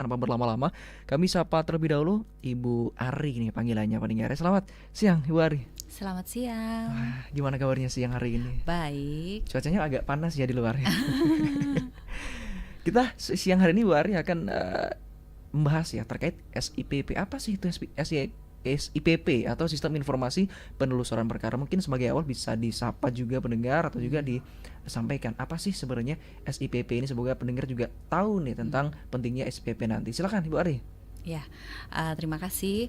tanpa berlama-lama, kami sapa terlebih dahulu Ibu Ari nih panggilannya pendengar. Selamat siang Ibu Ari. Selamat siang. Wah, gimana kabarnya siang hari ini? Baik. Cuacanya agak panas ya di luar ya. Kita siang hari ini Bu Ari akan membahas ya terkait SIPP. Apa sih itu SIPP atau Sistem Informasi Penelusuran Perkara? Mungkin sebagai awal bisa disapa juga pendengar atau juga disampaikan apa sih sebenarnya SIPP ini, semoga pendengar juga tahu nih tentang pentingnya SIPP nanti. Silakan Ibu Ari. Ya, terima kasih.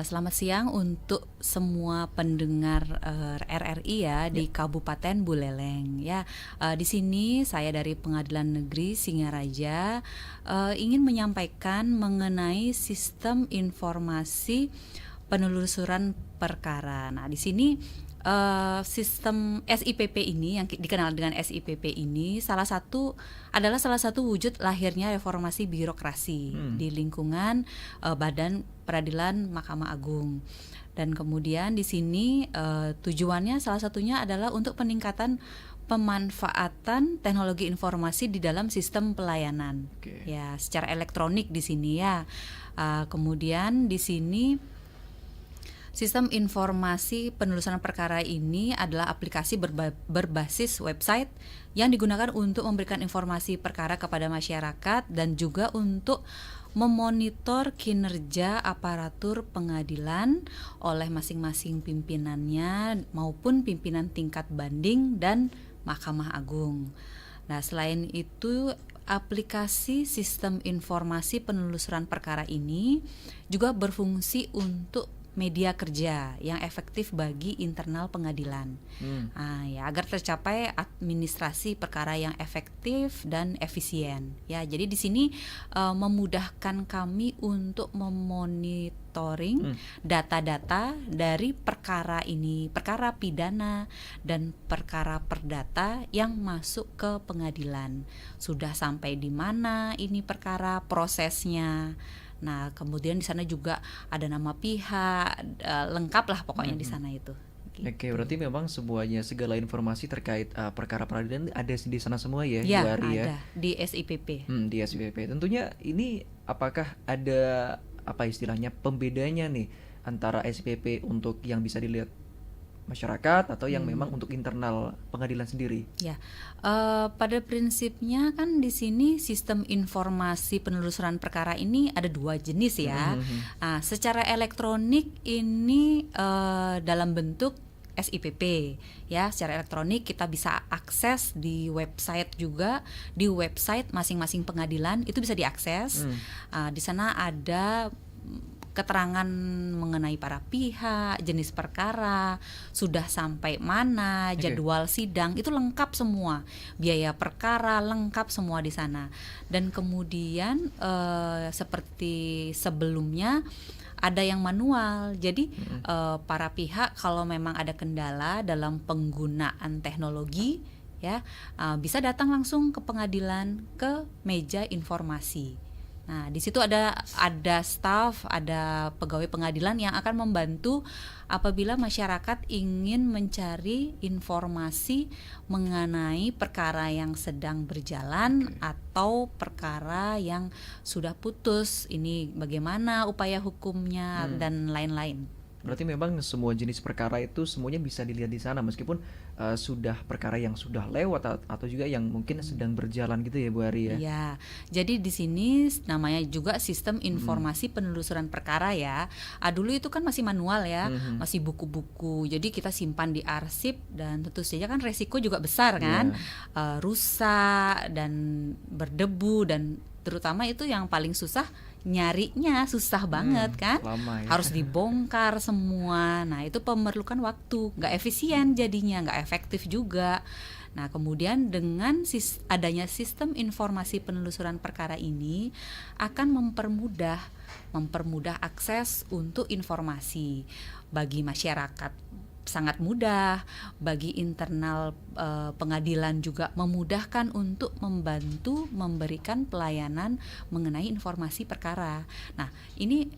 Selamat siang untuk semua pendengar RRI ya di Kabupaten Buleleng. Ya, di sini saya dari Pengadilan Negeri Singaraja ingin menyampaikan mengenai sistem informasi penelusuran perkara. Nah, di sini sistem SIPP ini yang dikenal dengan SIPP ini adalah salah satu wujud lahirnya reformasi birokrasi di lingkungan Badan Peradilan Mahkamah Agung. Dan kemudian di sini tujuannya salah satunya adalah untuk peningkatan pemanfaatan teknologi informasi di dalam sistem pelayanan. Ya, secara elektronik di sini ya. Kemudian di sini sistem informasi penelusuran perkara ini adalah aplikasi berbasis website yang digunakan untuk memberikan informasi perkara kepada masyarakat dan juga untuk memonitor kinerja aparatur pengadilan oleh masing-masing pimpinannya maupun pimpinan tingkat banding dan Mahkamah Agung. Nah, selain itu aplikasi sistem informasi penelusuran perkara ini juga berfungsi untuk media kerja yang efektif bagi internal pengadilan, ya agar tercapai administrasi perkara yang efektif dan efisien. Ya, jadi di sini memudahkan kami untuk memonitoring data-data dari perkara ini, perkara pidana dan perkara perdata yang masuk ke pengadilan. Sudah sampai di mana ini perkara prosesnya. Nah, kemudian di sana juga ada nama pihak, lengkap lah pokoknya di sana itu. Gitu. Oke, berarti memang semuanya, segala informasi terkait perkara peradilan ada di sana semua ya, ya Bu Ari ya? Ada di SIPP. Di SIPP. Tentunya ini apakah ada apa istilahnya pembedanya nih antara SIPP untuk yang bisa dilihat masyarakat atau yang memang untuk internal pengadilan sendiri? Ya, pada prinsipnya kan di sini sistem informasi penelusuran perkara ini ada dua jenis ya. Secara elektronik ini dalam bentuk SIPP ya, secara elektronik kita bisa akses di website juga, di website masing-masing pengadilan itu bisa diakses. Di sana ada keterangan mengenai para pihak, jenis perkara, sudah sampai mana, jadwal sidang, itu lengkap semua. Biaya perkara lengkap semua di sana. Dan kemudian seperti sebelumnya ada yang manual. Jadi para pihak kalau memang ada kendala dalam penggunaan teknologi ya, bisa datang langsung ke pengadilan, ke meja informasi. Nah, di situ ada staf, ada pegawai pengadilan yang akan membantu apabila masyarakat ingin mencari informasi mengenai perkara yang sedang berjalan atau perkara yang sudah putus. Ini bagaimana upaya hukumnya dan lain-lain. Berarti memang semua jenis perkara itu semuanya bisa dilihat di sana, meskipun sudah perkara yang sudah lewat atau juga yang mungkin sedang berjalan gitu ya Bu Ari ya. Ya, jadi di sini namanya juga sistem informasi penelusuran perkara ya. Dulu itu kan masih manual ya, masih buku-buku. Jadi kita simpan di arsip dan tentu saja kan resiko juga besar kan, rusak dan berdebu, dan terutama itu yang paling susah, nyarinya susah banget kan, lama ya. Harus dibongkar semua. Nah, itu memerlukan waktu, nggak efisien jadinya, nggak efektif juga. Nah, kemudian dengan adanya sistem informasi penelusuran perkara ini akan mempermudah akses untuk informasi bagi masyarakat. Sangat mudah bagi internal pengadilan juga, memudahkan untuk membantu memberikan pelayanan mengenai informasi perkara. Nah, ini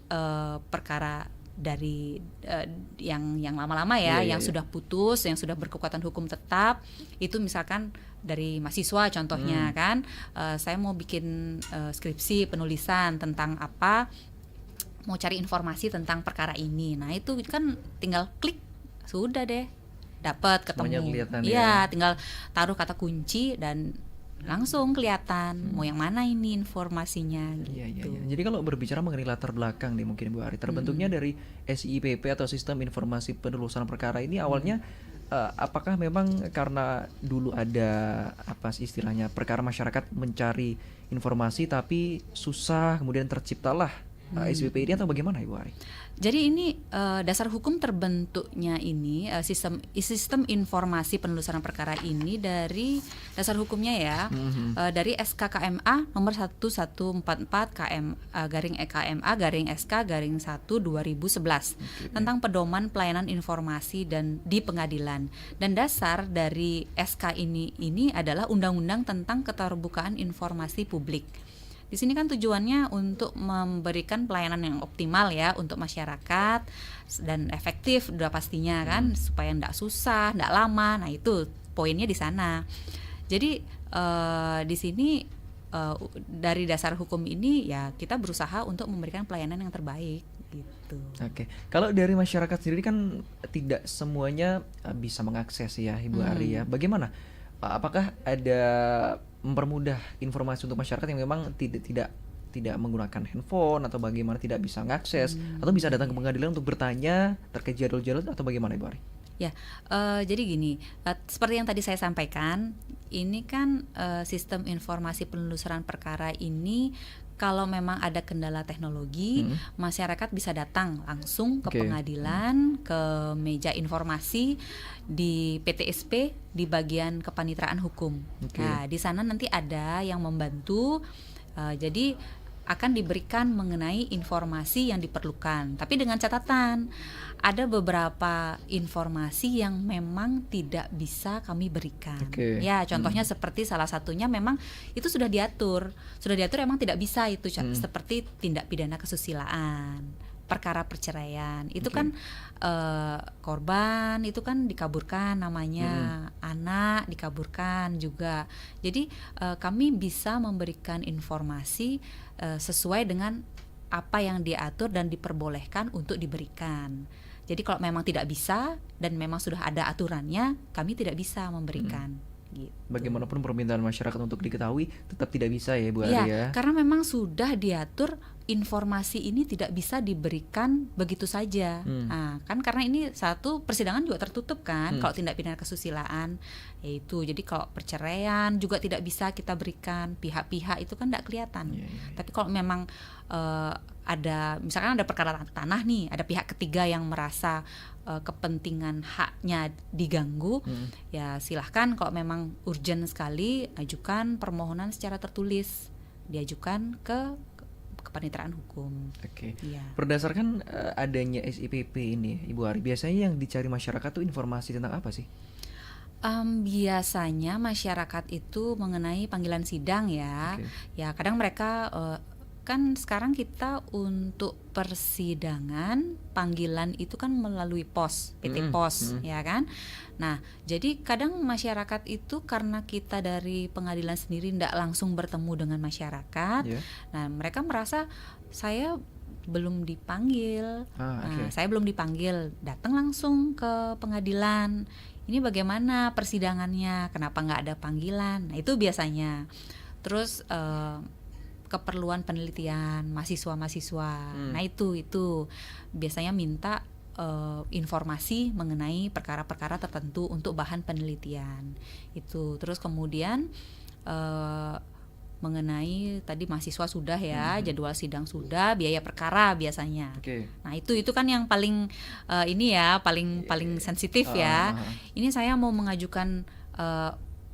perkara dari yang lama-lama ya, Iya, yang iya. sudah putus, yang sudah berkekuatan hukum tetap, itu misalkan dari mahasiswa contohnya kan, saya mau bikin skripsi penulisan tentang apa, mau cari informasi tentang perkara ini. Nah itu kan tinggal klik, sudah deh dapat Semuanya ketemu. kelihatan Iya, ya. tinggal taruh kata kunci dan langsung kelihatan mau yang mana ini informasinya Iya, iya, gitu. iya. Jadi kalau berbicara mengenai latar belakang nih mungkin Bu Ari, terbentuknya dari SIPP atau Sistem Informasi Penelusuran Perkara ini awalnya apakah memang karena dulu ada apa sih istilahnya perkara masyarakat mencari informasi tapi susah kemudian terciptalah SIPP ini atau bagaimana Ibu Ari? Jadi ini dasar hukum terbentuknya ini sistem informasi penelusuran perkara ini dari dasar hukumnya ya, dari SK-KMA nomor 1144 garing EKMA garing SK garing 1 2011 tentang pedoman pelayanan informasi dan di pengadilan. Dan dasar dari SK ini adalah undang-undang tentang keterbukaan informasi publik. Di sini kan tujuannya untuk memberikan pelayanan yang optimal ya untuk masyarakat dan efektif udah pastinya kan, supaya nggak susah, nggak lama. Nah itu poinnya di sana. Jadi di sini dari dasar hukum ini ya kita berusaha untuk memberikan pelayanan yang terbaik gitu. Oke, kalau dari masyarakat sendiri kan tidak semuanya bisa mengakses ya Ibu Ari ya. Bagaimana? Apakah ada mempermudah informasi untuk masyarakat yang memang tidak menggunakan handphone atau bagaimana tidak bisa mengakses atau bisa datang ke pengadilan untuk bertanya terkait jadwal-jadwal atau bagaimana Ibu Ari? Ya, jadi gini, seperti yang tadi saya sampaikan, ini kan sistem informasi penelusuran perkara ini kalau memang ada kendala teknologi, masyarakat bisa datang langsung ke pengadilan, ke meja informasi di PTSP di bagian kepaniteraan hukum. Nah, di sana nanti ada yang membantu. Jadi akan diberikan mengenai informasi yang diperlukan, tapi dengan catatan ada beberapa informasi yang memang tidak bisa kami berikan. Ya, contohnya seperti salah satunya memang itu sudah diatur emang tidak bisa itu seperti tindak pidana kesusilaan, perkara perceraian itu kan korban itu kan dikaburkan namanya, anak dikaburkan juga. Jadi kami bisa memberikan informasi sesuai dengan apa yang diatur dan diperbolehkan untuk diberikan. Jadi kalau memang tidak bisa dan memang sudah ada aturannya, kami tidak bisa memberikan. Gitu. Bagaimanapun permintaan masyarakat untuk diketahui tetap tidak bisa ya Bu Ari ya. Iya, karena memang sudah diatur informasi ini tidak bisa diberikan begitu saja. Nah, kan karena ini satu persidangan juga tertutup kan kalau tindak pidana kesusilaan, yaitu jadi kalau perceraian juga tidak bisa kita berikan, pihak-pihak itu kan tidak kelihatan. Tapi kalau memang ada misalkan ada perkara tanah nih, ada pihak ketiga yang merasa kepentingan haknya diganggu, ya silahkan kalau memang urgent sekali ajukan permohonan secara tertulis, diajukan ke kepaniteraan hukum. Ya. Berdasarkan adanya SIPP ini Ibu Ari, biasanya yang dicari masyarakat tuh informasi tentang apa sih? Biasanya masyarakat itu mengenai panggilan sidang ya. Ya kadang mereka kan sekarang kita untuk persidangan panggilan itu kan melalui pos, PT Pos ya kan. Nah jadi kadang masyarakat itu karena kita dari pengadilan sendiri tidak langsung bertemu dengan masyarakat, nah mereka merasa saya belum dipanggil, saya belum dipanggil, datang langsung ke pengadilan. Ini bagaimana persidangannya, kenapa nggak ada panggilan? Nah itu biasanya. Terus keperluan penelitian mahasiswa-mahasiswa. Nah itu biasanya minta informasi mengenai perkara-perkara tertentu untuk bahan penelitian. Itu. Terus kemudian mengenai tadi mahasiswa sudah ya, jadwal sidang sudah, biaya perkara biasanya. Nah itu kan yang paling ini ya, paling sensitif ya. Ini saya mau mengajukan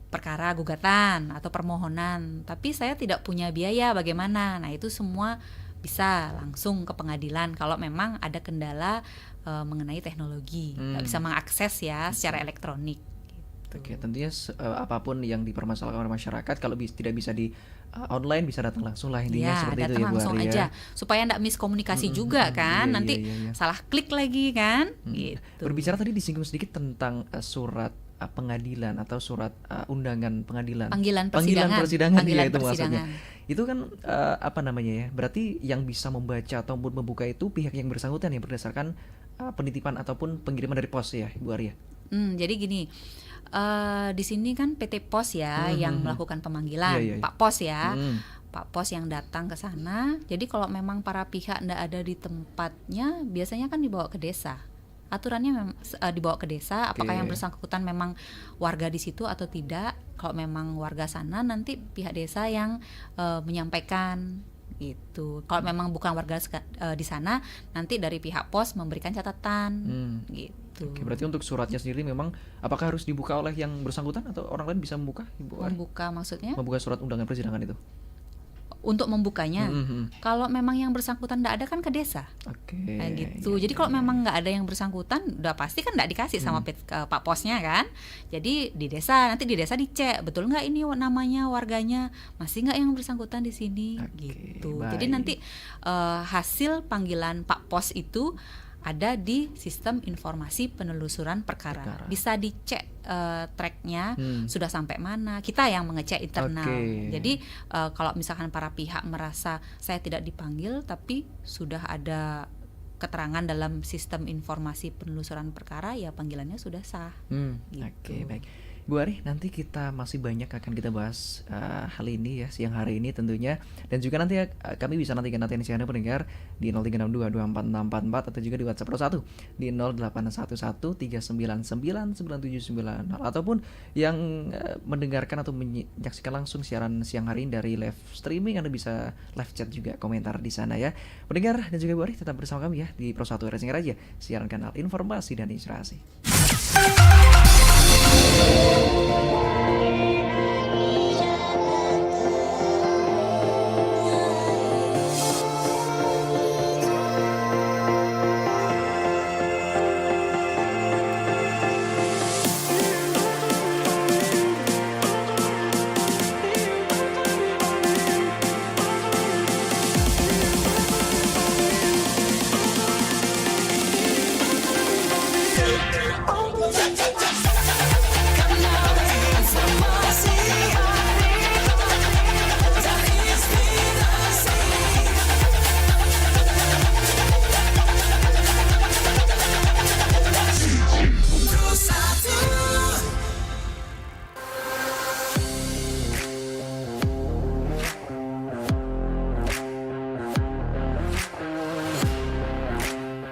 perkara gugatan atau permohonan, tapi saya tidak punya biaya, bagaimana? Nah itu semua bisa langsung ke pengadilan kalau memang ada kendala mengenai teknologi, nggak bisa mengakses ya secara elektronik. Tentunya apapun yang dipermasalahkan oleh masyarakat kalau tidak bisa online bisa datang langsung lah intinya Ya, seperti itu datang ya Bu langsung Ari aja ya. supaya nggak miskomunikasi juga kan. Iya iya Nanti iya iya. salah klik lagi kan, Mm. gitu. Berbicara tadi disinggung sedikit tentang surat pengadilan atau surat undangan pengadilan. Panggilan Panggilan persidangan, persidangan ya panggilan itu maksudnya. persidangan. Itu kan apa namanya ya? Berarti yang bisa membaca ataupun membuka itu pihak yang bersangkutan ya berdasarkan penitipan ataupun pengiriman dari pos ya, Bu Arya. Jadi gini, di sini kan PT Pos ya yang melakukan Iya pemanggilan, iya iya. Pak Pos ya. Mm. Pak Pos yang datang ke sana. Jadi kalau memang para pihak ndak ada di tempatnya, biasanya kan dibawa ke desa. Aturannya dibawa ke desa. Apakah yang Oke. bersangkutan memang warga di situ atau tidak? Kalau memang warga sana, nanti pihak desa yang menyampaikan gitu. Kalau memang bukan warga di sana, nanti dari pihak pos memberikan catatan Hmm. gitu. Oke, berarti untuk suratnya sendiri memang apakah harus dibuka oleh yang bersangkutan atau orang lain bisa membuka, Ibu Ari? Membuka maksudnya? Membuka surat undangan persidangan itu. Untuk membukanya, kalau memang yang bersangkutan nggak ada kan ke desa. Oke. Kayak gitu. Iya, Jadi iya, kalau iya. memang nggak ada yang bersangkutan, udah pasti kan nggak dikasih sama Pak Posnya kan. Jadi di desa, nanti di desa dicek betul nggak ini namanya warganya, masih nggak yang bersangkutan di sini, Oke, gitu. Jadi baik. nanti hasil panggilan Pak Pos itu ada di sistem informasi penelusuran perkara. Bisa dicek tracknya sudah sampai mana. Kita yang mengecek internal. Oke. Jadi kalau misalkan para pihak merasa saya tidak dipanggil tapi sudah ada keterangan dalam sistem informasi penelusuran perkara, ya panggilannya sudah sah. Gitu. Oke, baik. Bu Ari, nanti kita masih banyak akan kita bahas hal ini ya siang hari ini tentunya, dan juga nanti kami bisa nantikan atensi Anda pendengar di 0362246644 atau juga di WhatsApp 01 di 081139999790 ataupun yang mendengarkan atau menyaksikan langsung siaran siang hari ini dari live streaming, Anda bisa live chat juga komentar di sana ya. Pendengar dan juga Bu Ari tetap bersama kami ya di Pro 1 Racing Raja, siaran kanal informasi dan inspirasi.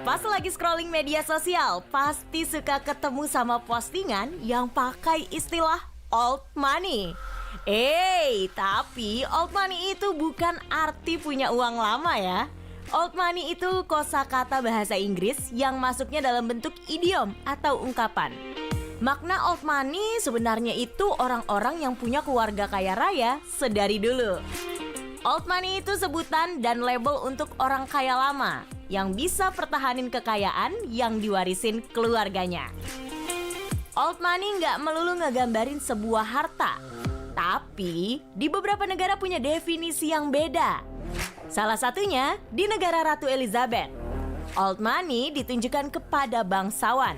Pas lagi scrolling media sosial, pasti suka ketemu sama postingan yang pakai istilah old money. Tapi old money itu bukan arti punya uang lama ya. Old money itu kosakata bahasa Inggris yang masuknya dalam bentuk idiom atau ungkapan. Makna old money sebenarnya itu orang-orang yang punya keluarga kaya raya sedari dulu. Old money itu sebutan dan label untuk orang kaya lama yang bisa pertahanin kekayaan yang diwarisin keluarganya. Old money nggak melulu ngegambarin sebuah harta, tapi di beberapa negara punya definisi yang beda. Salah satunya di negara Ratu Elizabeth. Old money ditunjukkan kepada bangsawan.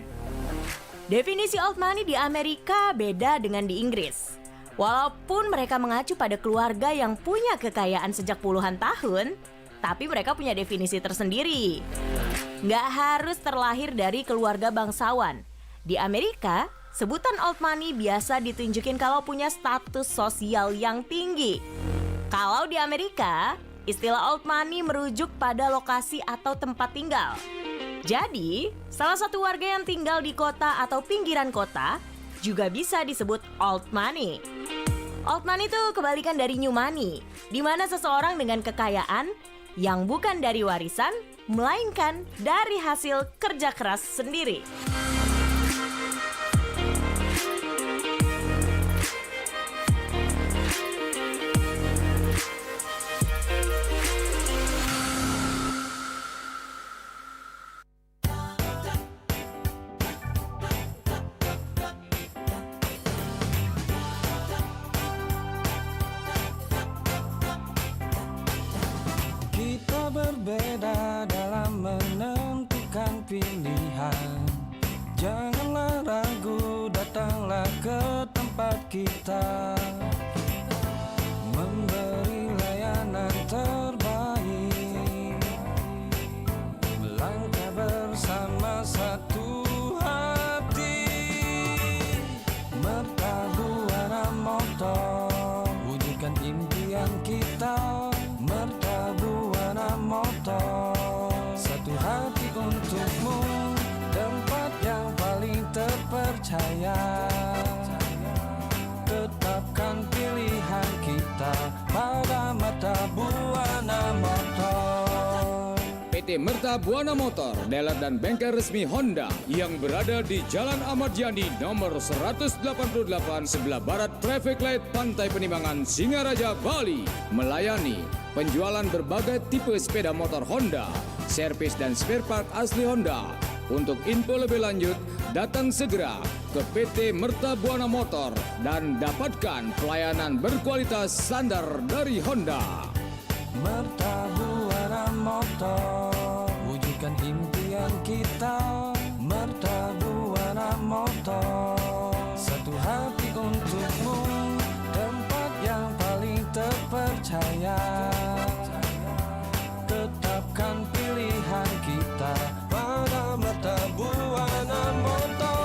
Definisi old money di Amerika beda dengan di Inggris. Walaupun mereka mengacu pada keluarga yang punya kekayaan sejak puluhan tahun, tapi mereka punya definisi tersendiri. Nggak harus terlahir dari keluarga bangsawan. Di Amerika, sebutan old money biasa ditunjukin kalau punya status sosial yang tinggi. Kalau di Amerika, istilah old money merujuk pada lokasi atau tempat tinggal. Jadi, salah satu warga yang tinggal di kota atau pinggiran kota juga bisa disebut old money. Old money itu kebalikan dari new money, di mana seseorang dengan kekayaan yang bukan dari warisan, melainkan dari hasil kerja keras sendiri. berbeda dalam menentukan pilihan. Janganlah ragu, datanglah ke tempat kita, memberi layanan terbaik, melangkah bersama satu hati. Mertabuana Motor, wujudkan impian kita. Mertabuana Motor, satu hati untukmu, tempat yang paling terpercaya. Tetapkan pilihan kita pada Mertabuana Motor. PT Mertabuana Motor, dealer dan bengkel resmi Honda yang berada di Jalan Ahmad Yani nomor 188 sebelah barat Traffic Light Pantai Penimbangan, Singaraja, Bali, melayani penjualan berbagai tipe sepeda motor Honda, servis dan spare part asli Honda. Untuk info lebih lanjut, datang segera ke PT Mertabuana Motor dan dapatkan pelayanan berkualitas standar dari Honda. Mertabuana Motor, wujudkan impian kita. Mertabuana Motor, satu hati untukmu, tempat yang paling terpercaya. Tetapkan pilihan kita pada Mertabuana Motor.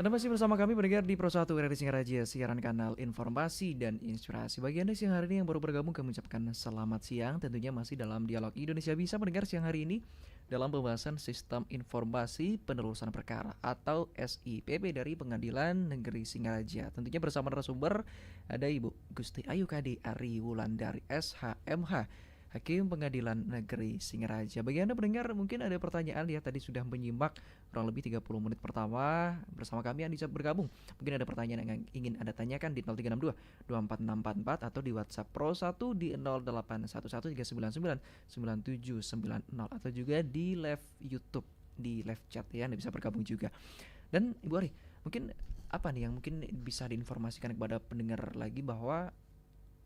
Anda masih bersama kami pendengar di Pro 1 RRI Singaraja, siaran kanal informasi dan inspirasi. Bagi Anda siang hari ini yang baru bergabung, kami ucapkan selamat siang. Tentunya masih dalam Dialog Indonesia Bisa mendengar siang hari ini dalam pembahasan Sistem Informasi Penelusuran Perkara atau SIPP dari Pengadilan Negeri Singaraja. Tentunya bersama narasumber ada Ibu Gusti Ayu KD Ari Wulandari SHMH, Hakim Pengadilan Negeri Singaraja. Bagi Anda pendengar mungkin ada pertanyaan ya, tadi sudah menyimak kurang lebih 30 menit pertama bersama kami yang bisa bergabung. Mungkin ada pertanyaan yang ingin Anda tanyakan di 0362 24644 atau di WhatsApp Pro 1 di 0811399790 atau juga di live YouTube, di live chat ya, Anda bisa bergabung juga. Dan Ibu Ari, mungkin apa nih yang mungkin bisa diinformasikan kepada pendengar lagi bahwa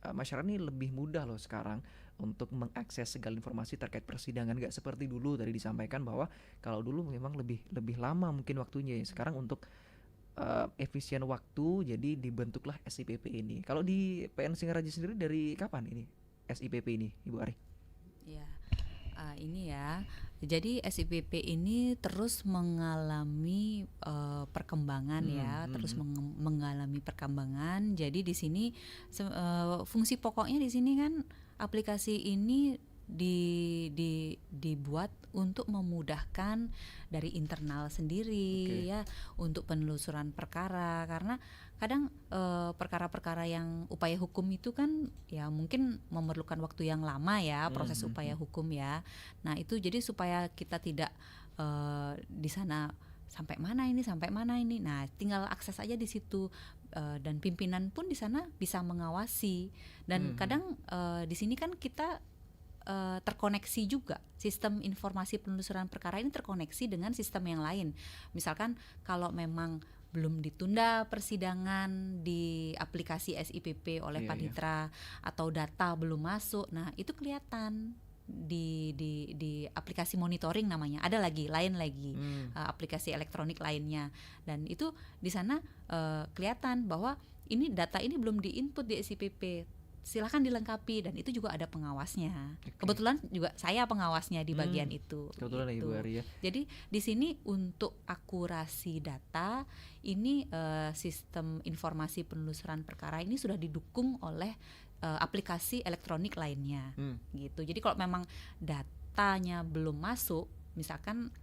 masyarakat ini lebih mudah loh sekarang untuk mengakses segala informasi terkait persidangan, gak seperti dulu tadi disampaikan bahwa kalau dulu memang lebih lama mungkin waktunya ya. Sekarang untuk efisien waktu jadi dibentuklah SIPP ini. Kalau di PN Singaraja sendiri dari kapan ini SIPP ini, Ibu Ari? Ya, ini ya. Jadi SIPP ini terus mengalami perkembangan terus mengalami perkembangan. Jadi di sini fungsi pokoknya di sini kan aplikasi ini dibuat untuk memudahkan dari internal sendiri ya, untuk penelusuran perkara, karena kadang perkara-perkara yang upaya hukum itu kan ya mungkin memerlukan waktu yang lama ya, proses upaya hukum ya. Nah itu jadi supaya kita tidak di sana sampai mana ini. Nah, tinggal akses aja di situ, dan pimpinan pun di sana bisa mengawasi. Dan kadang di sini kan kita terkoneksi juga, sistem informasi penelusuran perkara ini terkoneksi dengan sistem yang lain. Misalkan kalau memang belum ditunda persidangan di aplikasi SIPP oleh Panitra atau data belum masuk, nah itu kelihatan di aplikasi monitoring namanya. Ada lain lagi aplikasi elektronik lainnya, dan itu di sana kelihatan bahwa ini data ini belum diinput di SIPP, silahkan dilengkapi, dan itu juga ada pengawasnya. Oke. Kebetulan juga saya pengawasnya di bagian itu. Kebetulan ya, gitu. Ibu Ari ya. Jadi di sini untuk akurasi data ini sistem informasi penelusuran perkara ini sudah didukung oleh aplikasi elektronik lainnya. Gitu. Jadi kalau memang datanya belum masuk, misalkan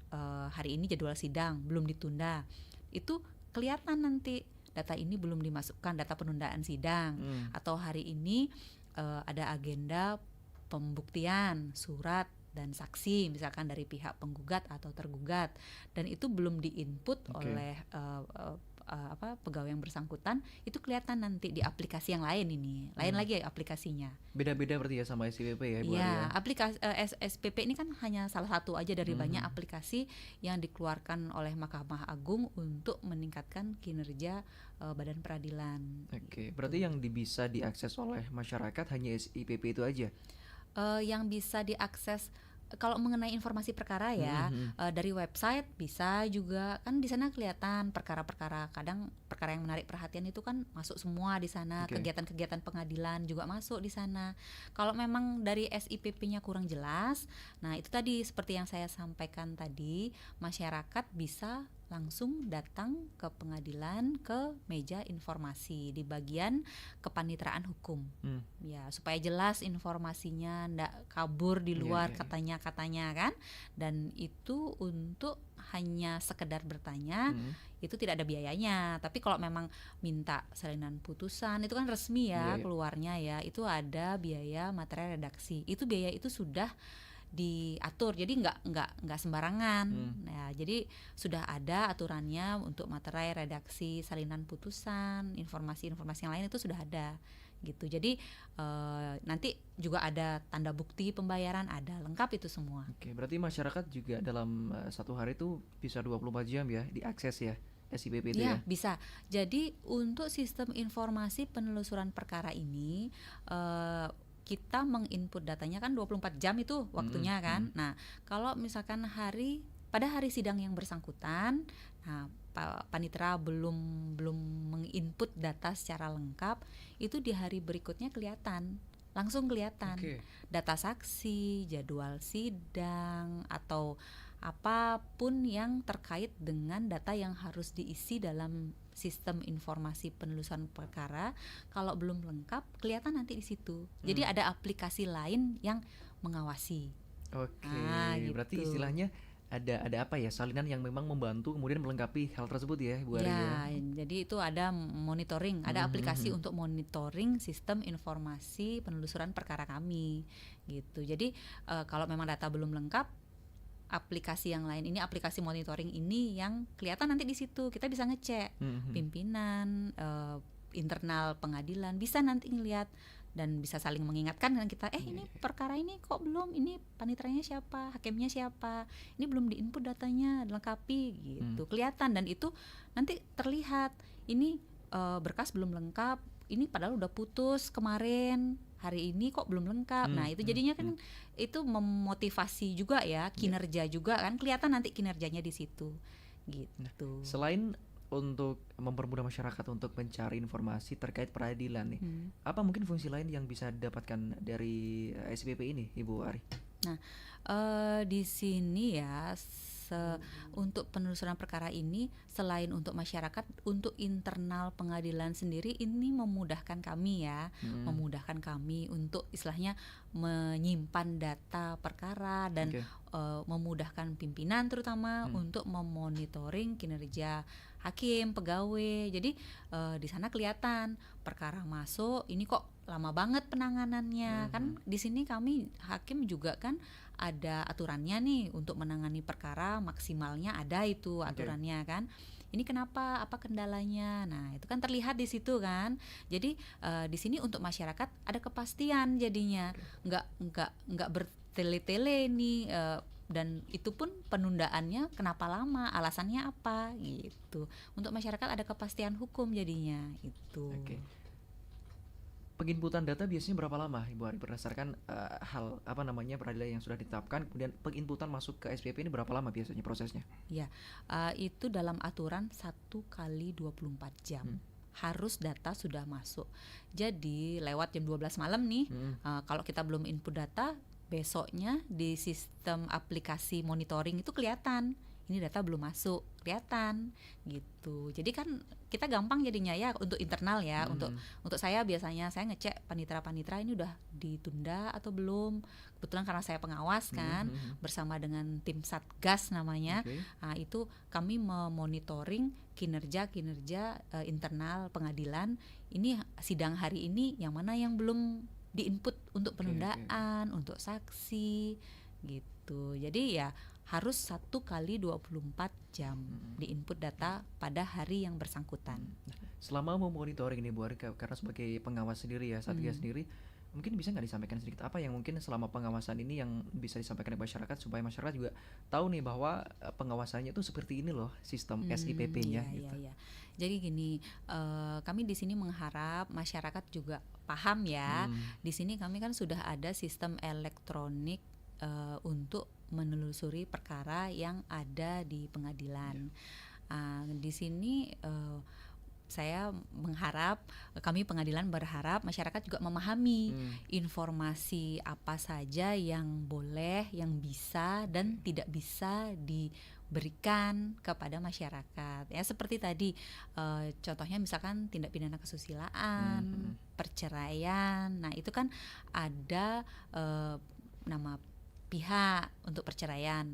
hari ini jadwal sidang belum ditunda, itu kelihatan nanti data ini belum dimasukkan, data penundaan sidang, atau hari ini ada agenda pembuktian surat dan saksi misalkan dari pihak penggugat atau tergugat, dan itu belum diinput oleh pegawai yang bersangkutan, itu kelihatan nanti di aplikasi yang lain ini. Lain lagi aplikasinya. Beda-beda berarti ya sama SIPP ya, Ibu Ari Ya, ya. aplikasi SPP ini kan hanya salah satu aja dari banyak aplikasi yang dikeluarkan oleh Mahkamah Agung untuk meningkatkan kinerja badan peradilan. Oke, berarti yang bisa diakses oleh masyarakat hanya SIPP itu aja. Yang bisa diakses kalau mengenai informasi perkara ya, dari website bisa juga, kan di sana kelihatan perkara-perkara, kadang perkara yang menarik perhatian itu kan masuk semua di sana. Oke. Kegiatan-kegiatan pengadilan juga masuk di sana. Kalau memang dari SIPP-nya kurang jelas, nah itu tadi seperti yang saya sampaikan tadi, masyarakat bisa langsung datang ke pengadilan, ke meja informasi di bagian kepanitraan hukum. Ya, supaya jelas informasinya, ndak kabur di luar Iya. katanya kan. Dan itu untuk hanya sekedar bertanya, itu tidak ada biayanya. Tapi kalau memang minta salinan putusan, itu kan resmi Iya, ya iya. keluarnya ya, itu ada biaya materi redaksi. Itu biaya itu sudah diatur, jadi nggak sembarangan. Nah, jadi sudah ada aturannya untuk materai redaksi salinan putusan, informasi-informasi yang lain itu sudah ada gitu. Jadi nanti juga ada tanda bukti pembayaran, ada lengkap itu semua. Oke, berarti masyarakat juga dalam satu hari itu bisa 24 jam ya diakses ya SIPP itu ya. Ya, bisa. Jadi untuk sistem informasi penelusuran perkara ini kita menginput datanya kan 24 jam itu waktunya kan. Nah, kalau misalkan pada hari sidang yang bersangkutan, nah panitera belum menginput data secara lengkap, itu di hari berikutnya langsung kelihatan. Oke. Data saksi, jadwal sidang, atau apapun yang terkait dengan data yang harus diisi dalam sistem informasi penelusuran perkara, kalau belum lengkap kelihatan nanti di situ. Jadi ada aplikasi lain yang mengawasi. Oke, Gitu. berarti istilahnya ada apa ya, salinan yang memang membantu kemudian melengkapi hal tersebut ya, Bu Ari ya. Ya, jadi itu ada monitoring, ada aplikasi untuk monitoring sistem informasi penelusuran perkara kami, gitu. Jadi kalau memang data belum lengkap, aplikasi yang lain ini, aplikasi monitoring ini yang kelihatan nanti di situ, kita bisa ngecek pimpinan, internal pengadilan, bisa nanti ngelihat dan bisa saling mengingatkan dengan kita, ini perkara ini kok belum, ini panitranya siapa, hakimnya siapa, ini belum diinput datanya, lengkapi gitu. Kelihatan, dan itu nanti terlihat ini berkas belum lengkap, ini padahal udah putus kemarin, hari ini kok belum lengkap. Nah, itu jadinya kan itu memotivasi juga ya, kinerja juga kan, kelihatan nanti kinerjanya di situ gitu. Selain untuk mempermudah masyarakat untuk mencari informasi terkait peradilan nih, apa mungkin fungsi lain yang bisa didapatkan dari SIPP ini, Ibu Ari? Nah, di sini ya, untuk penelusuran perkara ini selain untuk masyarakat, untuk internal pengadilan sendiri ini memudahkan kami ya, memudahkan kami untuk istilahnya menyimpan data perkara dan memudahkan pimpinan terutama untuk memonitoring kinerja hakim, pegawai. Jadi di sana kelihatan perkara masuk, ini kok lama banget penanganannya. Kan di sini kami hakim juga kan ada aturannya nih untuk menangani perkara, maksimalnya ada itu aturannya kan. Ini kenapa, apa kendalanya? Nah, itu kan terlihat di situ kan. Jadi di sini untuk masyarakat ada kepastian jadinya. Nggak bertele-tele nih, dan itu pun penundaannya kenapa lama, alasannya apa gitu. Untuk masyarakat ada kepastian hukum jadinya itu. Oke. Penginputan data biasanya berapa lama, Ibu Ari, berdasarkan hal peradilan yang sudah ditetapkan, kemudian penginputan masuk ke SPP ini berapa lama biasanya prosesnya? Ya, itu dalam aturan 1 kali 24 jam. harus data sudah masuk. Jadi lewat jam 12 malam nih, kalau kita belum input data, besoknya di sistem aplikasi monitoring itu kelihatan ini data belum masuk, kelihatan gitu. Jadi kan kita gampang jadinya ya untuk internal ya. Untuk saya biasanya saya ngecek panitera ini udah ditunda atau belum. Kebetulan karena saya pengawas kan, bersama dengan tim Satgas namanya. Nah, itu kami memonitoring kinerja internal pengadilan. Ini sidang hari ini yang mana yang belum diinput untuk penundaan, untuk saksi gitu. Jadi ya harus 1 kali 24 jam diinput data pada hari yang bersangkutan. Selama memonitoring ini Bu Ari, karena sebagai pengawas sendiri ya, Satgas sendiri, mungkin bisa nggak disampaikan sedikit apa yang mungkin selama pengawasan ini yang bisa disampaikan ke masyarakat supaya masyarakat juga tahu nih bahwa pengawasannya itu seperti ini loh sistem SIPP-nya gitu. Iya. Jadi gini, kami di sini mengharap masyarakat juga paham ya. Di sini kami kan sudah ada sistem elektronik untuk menelusuri perkara yang ada di pengadilan. Di sini kami pengadilan berharap masyarakat juga memahami informasi apa saja yang boleh, yang bisa dan tidak bisa diberikan kepada masyarakat. Ya seperti tadi contohnya misalkan tindak pidana kesusilaan, perceraian. Nah, itu kan ada nama pihak untuk perceraian,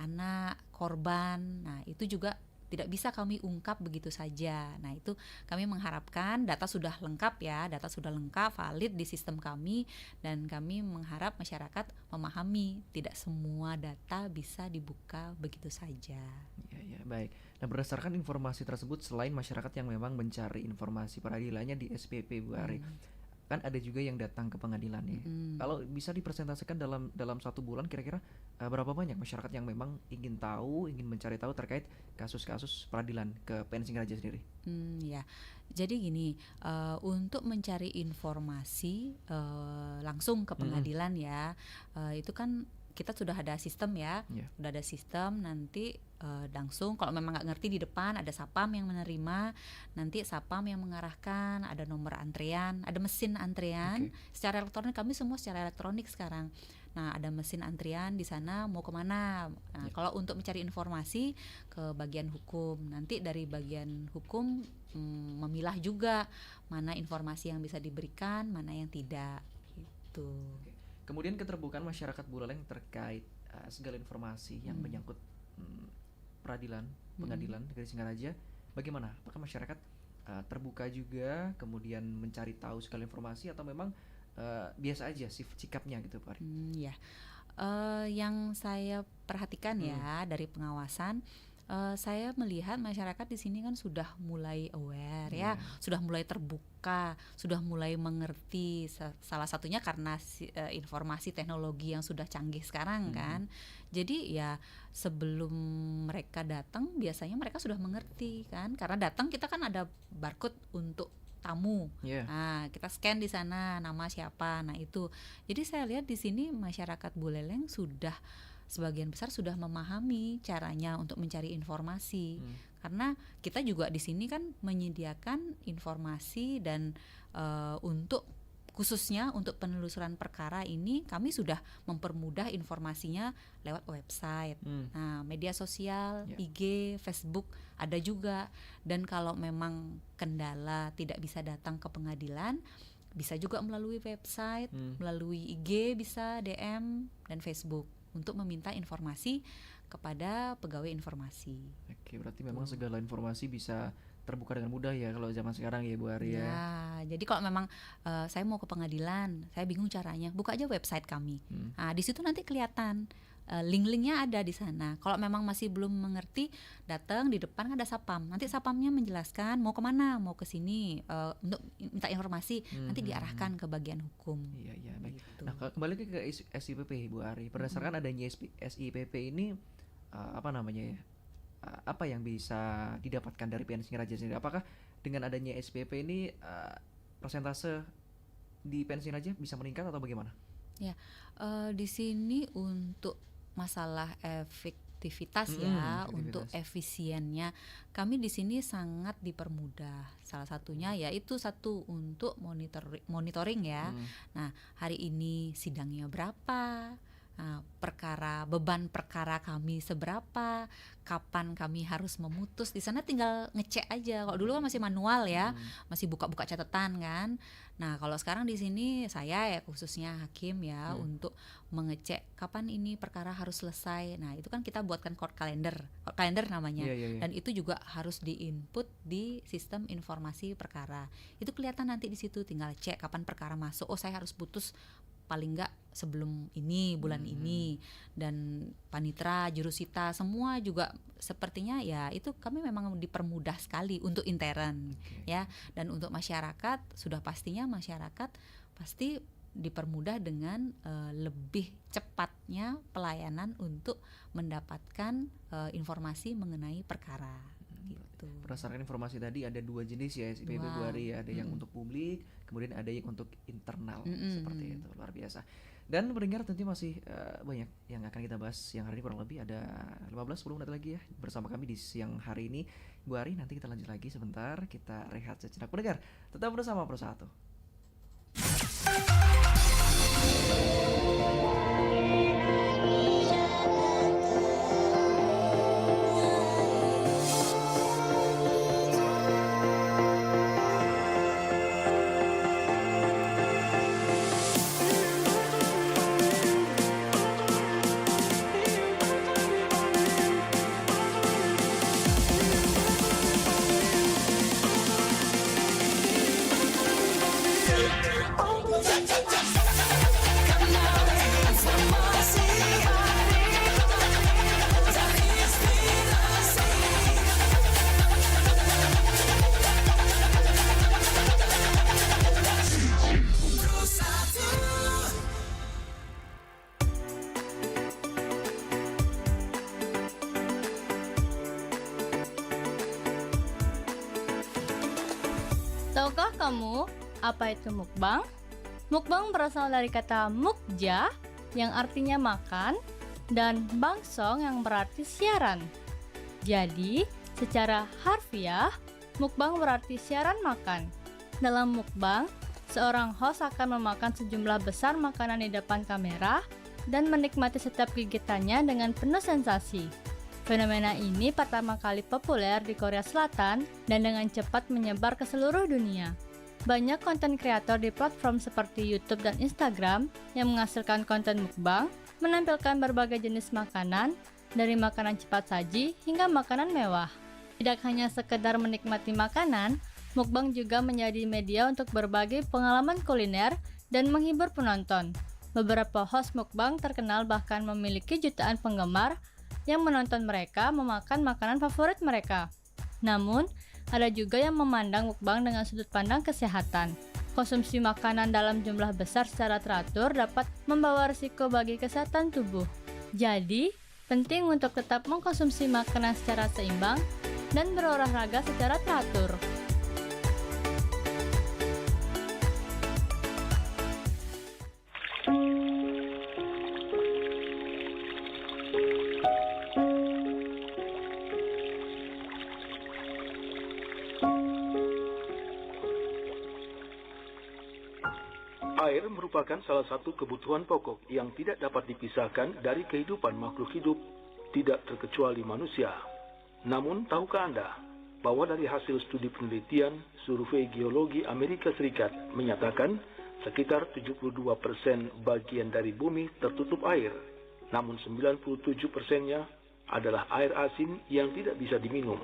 anak, korban. Nah, itu juga tidak bisa kami ungkap begitu saja. Nah, itu kami mengharapkan data sudah lengkap ya, valid di sistem kami, dan kami mengharap masyarakat memahami tidak semua data bisa dibuka begitu saja. Ya, baik. Nah, berdasarkan informasi tersebut, selain masyarakat yang memang mencari informasi peradilannya di SPP Bu Ari, kan ada juga yang datang ke pengadilan ya. Kalau bisa dipresentasikan dalam 1 bulan kira-kira berapa banyak masyarakat yang memang ingin mencari tahu terkait kasus-kasus peradilan ke PN Singaraja sendiri? Ya, jadi gini, untuk mencari informasi langsung ke pengadilan ya, itu kan kita sudah ada sistem ya, udah ada sistem. Nanti langsung kalau memang nggak ngerti di depan ada sapam yang menerima, nanti sapam yang mengarahkan, ada nomor antrian, ada mesin antrian secara elektronik. Kami semua secara elektronik sekarang. Nah, ada mesin antrian di sana mau kemana. Nah, kalau untuk mencari informasi ke bagian hukum, nanti dari bagian hukum memilah juga mana informasi yang bisa diberikan, mana yang tidak gitu. Kemudian keterbukaan masyarakat Buleleng terkait segala informasi yang menyangkut peradilan, pengadilan negeri Singaraja, bagaimana? Apakah masyarakat terbuka juga, kemudian mencari tahu segala informasi, atau memang biasa aja sikapnya gitu Pak Ari? Yang saya perhatikan ya dari pengawasan, saya melihat masyarakat di sini kan sudah mulai aware ya, sudah mulai terbuka, sudah mulai mengerti. Salah satunya karena informasi teknologi yang sudah canggih sekarang kan. Jadi ya sebelum mereka datang biasanya mereka sudah mengerti kan, karena datang kita kan ada barcode untuk tamu. Nah, kita scan di sana nama siapa. Nah, itu. Jadi saya lihat di sini masyarakat Buleleng sudah sebagian besar sudah memahami caranya untuk mencari informasi. Karena kita juga di sini kan menyediakan informasi dan untuk khususnya untuk penelusuran perkara ini kami sudah mempermudah informasinya lewat website. Nah, media sosial, IG, Facebook ada juga. Dan kalau memang kendala tidak bisa datang ke pengadilan, bisa juga melalui website, melalui IG bisa DM dan Facebook untuk meminta informasi kepada pegawai informasi. Oke, berarti memang segala informasi bisa terbuka dengan mudah ya kalau zaman sekarang ya Bu Ari ya. Jadi kalau memang saya mau ke pengadilan, saya bingung caranya, buka aja website kami. Nah, di situ nanti kelihatan link-linknya ada di sana. Kalau memang masih belum mengerti, datang di depan ada sapam. Nanti sapamnya menjelaskan mau kemana, mau ke sini untuk minta informasi. Nanti diarahkan ke bagian hukum. Iya, baik. Gitu. Nah, kembali ke SIPP Bu Ari. Berdasarkan adanya SIPP ini apa yang bisa didapatkan dari PN Singaraja sendiri? Apakah dengan adanya SIPP ini persentase di PN Singaraja bisa meningkat atau bagaimana? Ya, di sini untuk masalah produktivitas ya, untuk produktivitas. efisiennya. Kami di sini sangat dipermudah. Salah satunya yaitu satu untuk monitoring ya. Nah, hari ini sidangnya berapa? Nah, beban perkara kami seberapa, kapan kami harus memutus, di sana tinggal ngecek aja. Kalau dulu kan masih manual ya, masih buka-buka catatan kan. Nah, kalau sekarang di sini saya ya khususnya hakim ya, untuk mengecek kapan ini perkara harus selesai. Nah, itu kan kita buatkan kalender namanya. Iya. Dan itu juga harus diinput di sistem informasi perkara. Itu kelihatan nanti di situ, tinggal cek kapan perkara masuk. Oh, saya harus putus paling enggak sebelum ini, bulan ini. Dan panitra, jurusita, semua juga sepertinya ya itu kami memang dipermudah sekali untuk intern ya. Dan untuk masyarakat, sudah pastinya masyarakat pasti dipermudah dengan lebih cepatnya pelayanan untuk mendapatkan informasi mengenai perkara gitu. Berdasarkan informasi tadi ada 2 jenis ya SIPP Bu Ari ya. Ada yang untuk publik, kemudian ada yang untuk internal. Seperti itu, luar biasa. Dan pendengar tentu masih banyak yang akan kita bahas siang hari ini, kurang lebih ada 15-10 menit lagi ya bersama kami di siang hari ini. Bu Ari, nanti kita lanjut lagi sebentar, kita rehat sejenak. Pendengar, tetap bersama Pro 1. Tahukah kamu apa itu mukbang? Mukbang berasal dari kata mukja yang artinya makan dan bangsong yang berarti siaran. Jadi, secara harfiah, mukbang berarti siaran makan. Dalam mukbang, seorang host akan memakan sejumlah besar makanan di depan kamera dan menikmati setiap gigitannya dengan penuh sensasi. Fenomena ini pertama kali populer di Korea Selatan dan dengan cepat menyebar ke seluruh dunia. Banyak konten kreator di platform seperti YouTube dan Instagram yang menghasilkan konten mukbang, menampilkan berbagai jenis makanan, dari makanan cepat saji hingga makanan mewah. Tidak hanya sekedar menikmati makanan, mukbang juga menjadi media untuk berbagi pengalaman kuliner dan menghibur penonton. Beberapa host mukbang terkenal bahkan memiliki jutaan penggemar yang menonton mereka memakan makanan favorit mereka. Namun, ada juga yang memandang mukbang dengan sudut pandang kesehatan. Konsumsi makanan dalam jumlah besar secara teratur dapat membawa risiko bagi kesehatan tubuh. Jadi, penting untuk tetap mengkonsumsi makanan secara seimbang dan berolahraga secara teratur. Air merupakan salah satu kebutuhan pokok yang tidak dapat dipisahkan dari kehidupan makhluk hidup, tidak terkecuali manusia. Namun, tahukah Anda bahwa dari hasil studi penelitian, survei geologi Amerika Serikat menyatakan sekitar 72% bagian dari bumi tertutup air, namun 97%-nya adalah air asin yang tidak bisa diminum.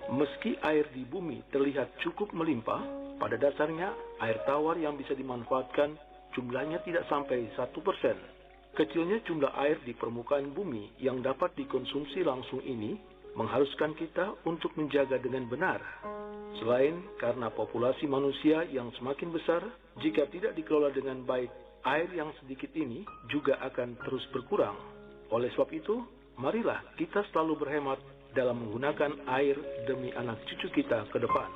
Meski air di bumi terlihat cukup melimpah, pada dasarnya air tawar yang bisa dimanfaatkan jumlahnya tidak sampai 1%. Kecilnya jumlah air di permukaan bumi yang dapat dikonsumsi langsung ini mengharuskan kita untuk menjaga dengan benar. Selain karena populasi manusia yang semakin besar, jika tidak dikelola dengan baik, air yang sedikit ini juga akan terus berkurang. Oleh sebab itu, marilah kita selalu berhemat dalam menggunakan air demi anak cucu kita ke depan.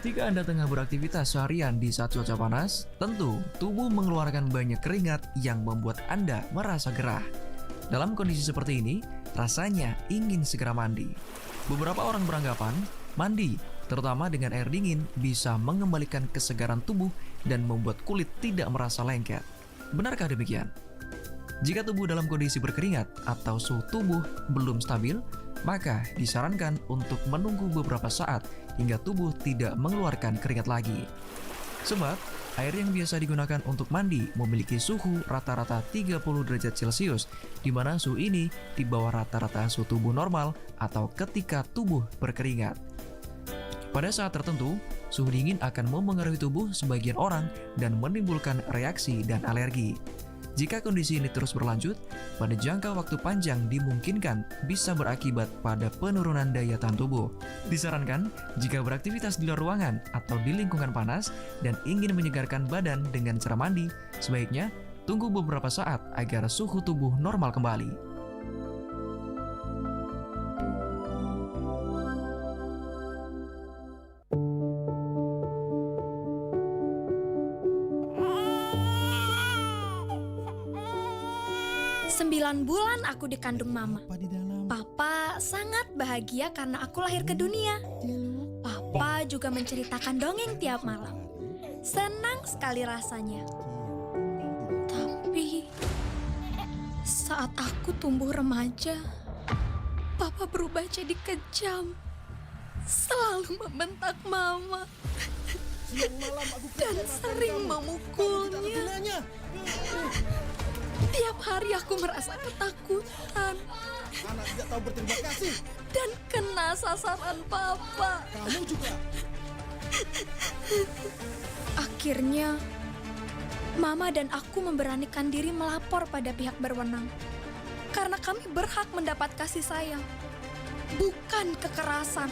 Ketika Anda tengah beraktivitas seharian di saat cuaca panas, tentu tubuh mengeluarkan banyak keringat yang membuat Anda merasa gerah. Dalam kondisi seperti ini, rasanya ingin segera mandi. Beberapa orang beranggapan, mandi, terutama dengan air dingin, bisa mengembalikan kesegaran tubuh dan membuat kulit tidak merasa lengket. Benarkah demikian? Jika tubuh dalam kondisi berkeringat atau suhu tubuh belum stabil, maka disarankan untuk menunggu beberapa saat hingga tubuh tidak mengeluarkan keringat lagi. Sebab, air yang biasa digunakan untuk mandi memiliki suhu rata-rata 30 derajat Celcius, di mana suhu ini di bawah rata-rata suhu tubuh normal atau ketika tubuh berkeringat. Pada saat tertentu, suhu dingin akan memengaruhi tubuh sebagian orang dan menimbulkan reaksi dan alergi. Jika kondisi ini terus berlanjut, pada jangka waktu panjang dimungkinkan bisa berakibat pada penurunan daya tahan tubuh. Disarankan, jika beraktivitas di luar ruangan atau di lingkungan panas dan ingin menyegarkan badan dengan cara mandi, sebaiknya tunggu beberapa saat agar suhu tubuh normal kembali. Bulan aku dikandung mama. Papa sangat bahagia karena aku lahir ke dunia. Papa juga menceritakan dongeng tiap malam. Senang sekali rasanya. Tapi saat aku tumbuh remaja, Papa berubah jadi kejam. Selalu membentak mama dan sering memukulnya. Tiap hari aku merasa ketakutan. Anak tidak tahu berterima kasih. Dan kena sasaran Papa. Kamu juga. Akhirnya, Mama dan aku memberanikan diri melapor pada pihak berwenang. Karena kami berhak mendapat kasih sayang, bukan kekerasan.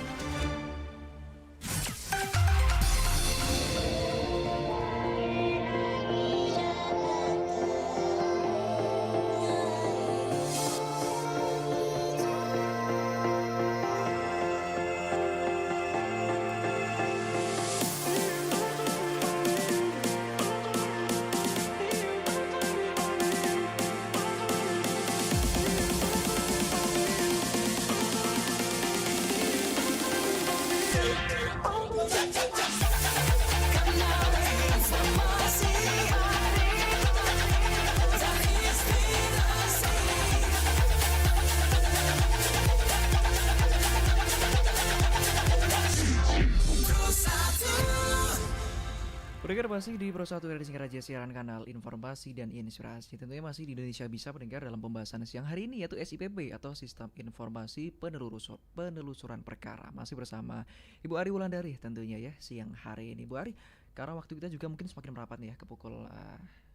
Pendengar masih di Pro 1 dari Singaraja, siaran kanal informasi dan inspirasi. Tentunya masih di Indonesia Bisa pendengar dalam pembahasan siang hari ini, yaitu SIPP atau Sistem Informasi Penelusuran Perkara. Masih bersama Ibu Ari Wulandari tentunya ya siang hari ini. Bu Ari, karena waktu kita juga mungkin semakin merapat nih ya ke pukul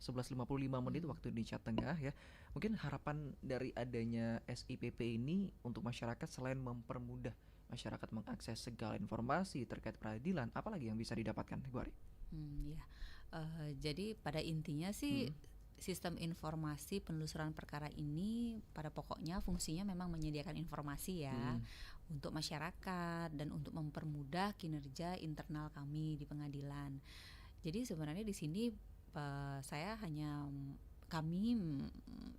11.55 menit waktu Indonesia Tengah ya. Mungkin harapan dari adanya SIPP ini untuk masyarakat selain mempermudah masyarakat mengakses segala informasi terkait peradilan, apalagi yang bisa didapatkan, Bu Ari? Jadi pada intinya sih sistem informasi penelusuran perkara ini pada pokoknya fungsinya memang menyediakan informasi ya untuk masyarakat dan untuk mempermudah kinerja internal kami di pengadilan. Jadi sebenarnya di sini kami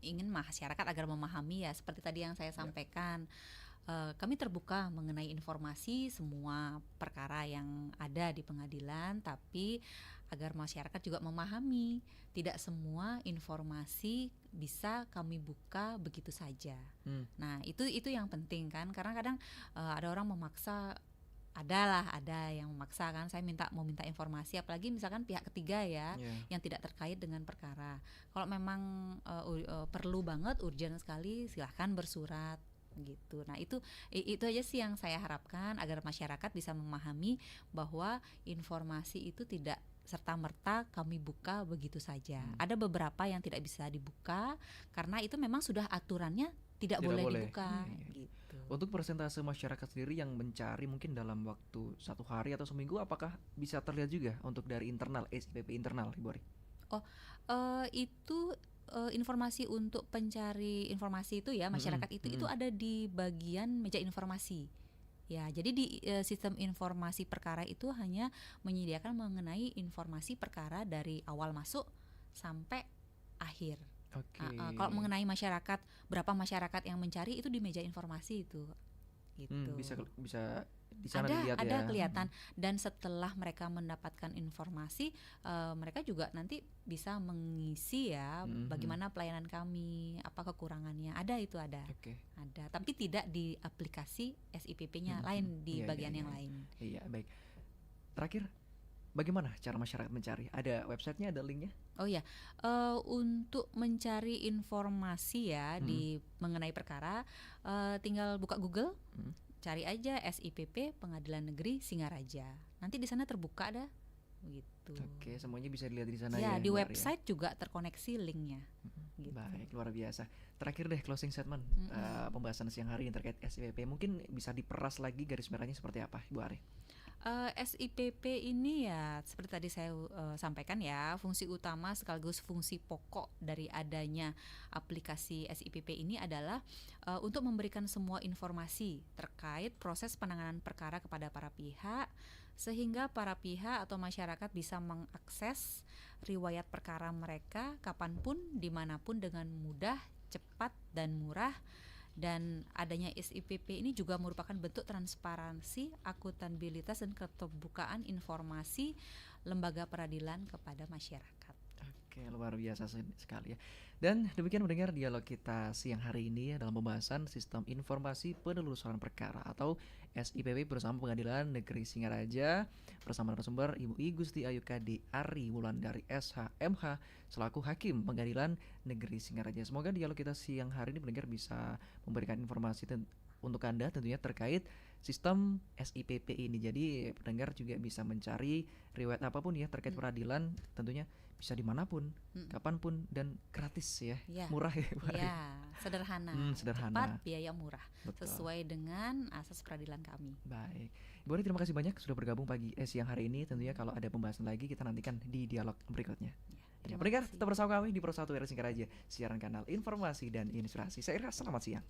ingin masyarakat agar memahami ya seperti tadi yang saya sampaikan. Kami terbuka mengenai informasi semua perkara yang ada di pengadilan, tapi agar masyarakat juga memahami tidak semua informasi bisa kami buka begitu saja. Nah itu yang penting kan, karena kadang ada orang memaksa. Ada yang memaksa kan, saya mau minta informasi, apalagi misalkan pihak ketiga ya yang tidak terkait dengan perkara. Kalau memang perlu banget, urgent sekali, silahkan bersurat gitu. Nah itu aja sih yang saya harapkan agar masyarakat bisa memahami bahwa informasi itu tidak serta-merta kami buka begitu saja. Ada beberapa yang tidak bisa dibuka karena itu memang sudah aturannya tidak boleh dibuka. Gitu. Untuk persentase masyarakat sendiri yang mencari mungkin dalam waktu 1 hari atau seminggu, apakah bisa terlihat juga untuk dari internal SIPP internal, Ibu Ari? Itu informasi untuk pencari informasi itu ya masyarakat itu ada di bagian meja informasi. Ya, jadi di sistem informasi perkara itu hanya menyediakan mengenai informasi perkara dari awal masuk sampai akhir. Oke. Kalau mengenai masyarakat, berapa masyarakat yang mencari itu di meja informasi itu. Gitu. Bisa di sana ada dilihat ada ya. kelihatan, dan setelah mereka mendapatkan informasi, mereka juga nanti bisa mengisi ya bagaimana pelayanan kami, apa kekurangannya, ada Oke. ada, tapi tidak di aplikasi SIPP-nya, lain di Iya, bagian iya, yang iya. lain. Iya, baik. Terakhir, bagaimana cara masyarakat mencari? Ada websitenya, ada linknya? Oh ya, untuk mencari informasi ya di mengenai perkara, tinggal buka Google, cari aja SIPP Pengadilan Negeri Singaraja. Nanti di sana terbuka dah, gitu. Oke, semuanya bisa dilihat di sana Ya, ya. di Mbak Arya? website juga terkoneksi linknya. Gitu. Baik, luar biasa. Terakhir deh, closing statement pembahasan siang hari ini terkait SIPP. Mungkin bisa diperas lagi garis merahnya seperti apa, Ibu Ari? SIPP ini ya seperti tadi saya sampaikan ya, fungsi utama sekaligus fungsi pokok dari adanya aplikasi SIPP ini adalah untuk memberikan semua informasi terkait proses penanganan perkara kepada para pihak, sehingga para pihak atau masyarakat bisa mengakses riwayat perkara mereka kapanpun, dimanapun dengan mudah, cepat, dan murah. Dan adanya SIPP ini juga merupakan bentuk transparansi, akuntabilitas, dan keterbukaan informasi lembaga peradilan kepada masyarakat. Oke, luar biasa sekali ya. Dan demikian mendengar dialog kita siang hari ini dalam pembahasan Sistem Informasi Penelusuran Perkara atau SIPP bersama Pengadilan Negeri Singaraja, bersama narasumber Ibu I Gusti Ayu Kadi Ari Wulandari SHMH selaku Hakim Pengadilan Negeri Singaraja. Semoga dialog kita siang hari ini mendengar bisa memberikan informasi untuk Anda tentunya terkait sistem SIPP ini. Jadi pendengar juga bisa mencari riwayat apapun ya terkait peradilan, tentunya bisa dimanapun, kapanpun, dan gratis ya, murah ya Bu Ari? Ya, sederhana, sederhana, cepat, biaya murah. Betul. Sesuai dengan asas peradilan kami. Baik, Ibu Ari, terima kasih banyak sudah bergabung siang hari ini. Tentunya kalau ada pembahasan lagi kita nantikan di dialog berikutnya. Ya, pendengar tetap bersama kami di Pro 1 RRI Singaraja, siaran kanal informasi dan inspirasi. Saya Ira, selamat siang.